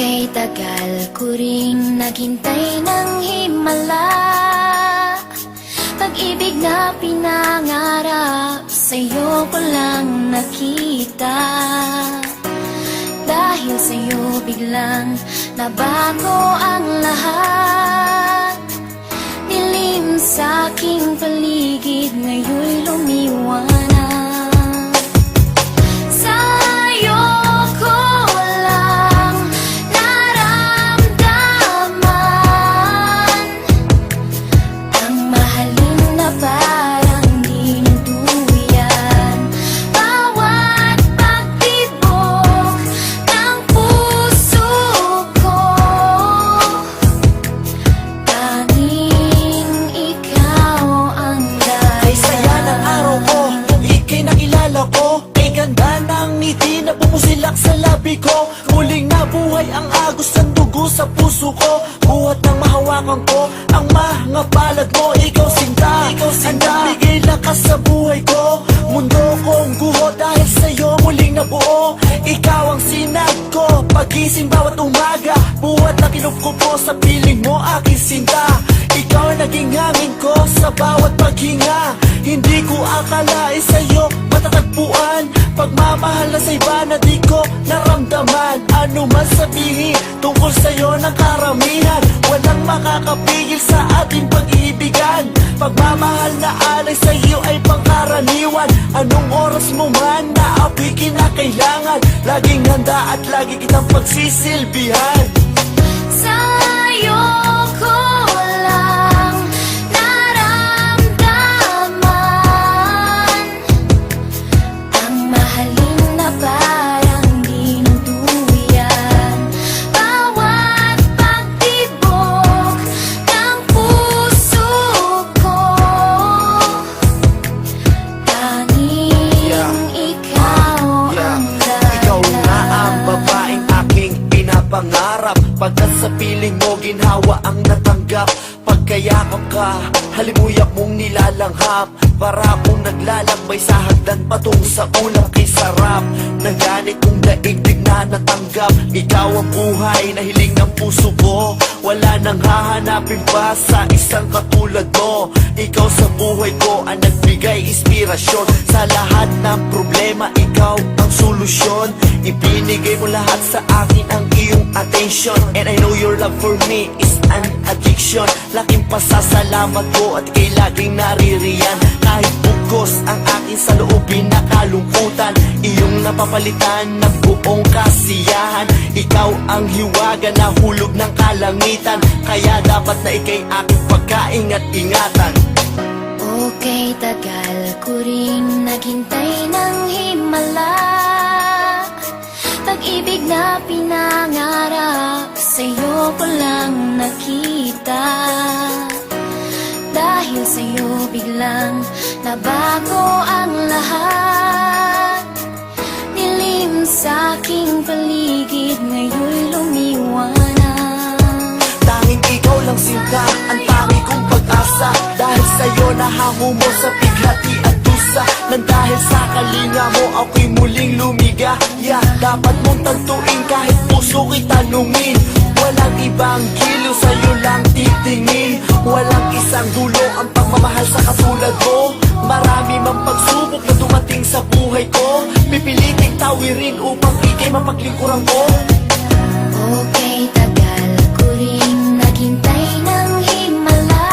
Okay, tagal ko ring naghintay ng himala. Pag-ibig na pinangarap, sa'yo ko lang nakita. Dahil sa'yo biglang nabago ang lahat. Dilim sa aking paligid, ngayon'y lumiwanag. Pumusilak sa labi ko, muling nabuhay ang agos ng dugo sa puso ko. Buhat ng mahawakan ko ang mga palad mo. Ikaw sinta, ang nagbigay lakas sa buhay ko. Mundo kong guho dahil sa'yo muling nabuo. Ikaw ang sinag ko, pagising bawat umaga. Buhat na kinukupo sa piling mo, aking sinta. Ikaw ang naging hangin ko sa bawat paghinga. Hindi ko akalain sa'yo matatagpuan. Pagmamahal na sa iba na di ko naramdaman. Ano man sabihin tungkol sa'yo ng karamihan, walang makakapigil sa ating pag-iibigan. Pagmamahal na alay sa'yo ay pangkaraniwan. Anong oras mo man na ako'y kinakailangan, laging handa at lagi kitang pagsisilbihan. Sa'yo ko lang naramdaman ang mahalin na parang dinuduyan. Bawat pagtibok ng puso ko, tanging ikaw ang dahilan. Ikaw nga ang babaeng aking pinapangarap. Pagkat sa piling mo ginhawa ang natanggap. Pagkayakap ka, halimuyak mong nilalanghap. Para akong naglalakbay sa hagdan patungo sa ulap kay sarap. Ng ganit kong daigdig na natanggap. Ikaw ang buhay na hiling ng puso ko. Wala nang hahanapin pa sa isang katulad mo. Ikaw sa buhay ko ang nagbigay inspirasyon. Sa lahat ng problema, ikaw ang solusyon. Ibinigay mo lahat sa akin ang iyong attention. And I know your love for me is an addiction. Laking pasasalamat ko at ika'y laging naririyan. Kahit bugos ang aking saloobin na kalungkutan, iyong napapalitan ng buong kasiyahan. Ikaw ang hiwaga na hulog ng kalangitan, kaya dapat na ika'y aking pagkaingat-ingatan. Okay, tagal ko ring naghintay ng himala. Pag-ibig na pinangarap, sa'yo ko lang nakita. Dahil sa'yo biglang nabago ang lahat. Dilim sa aking paligid, ngayon'y lumiwanag. Tanging ikaw lang sinta, ang tangi kong pag-asa. Dahil sa'yo nahango mo sa pighati at dusa. Nang dahil sa kalinga mo ako'y muling lumigaya. Dapat mong tantuin kahit puso ko'y tanungin. Walang ibang giliw, sa'yo lang titingin. Walang isang dulo ang pagmamahal sa katulad mo. Marami mang pagsubok na dumating sa buhay ko. Pipiliting tawirin upang ika'y mapaglingkuran ko. Okay, tagal ko ring naghintay ng himala.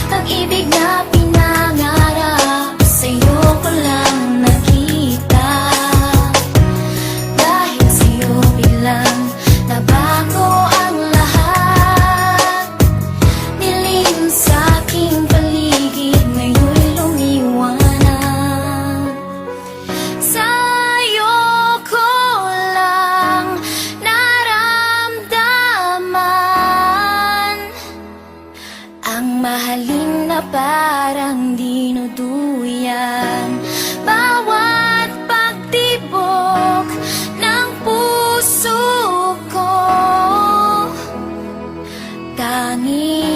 Pag-ibig na pinangarap, sa'yo ko lang nakita. Dahil sa'yo biglang nabago ang lahat. Dilim sa aking paligid, ngayon'y lumiwanag. Sa'yo ko lang naramdaman ang mahalin na parang dinuduyan. Bawat pagtibok ng puso ko, tanging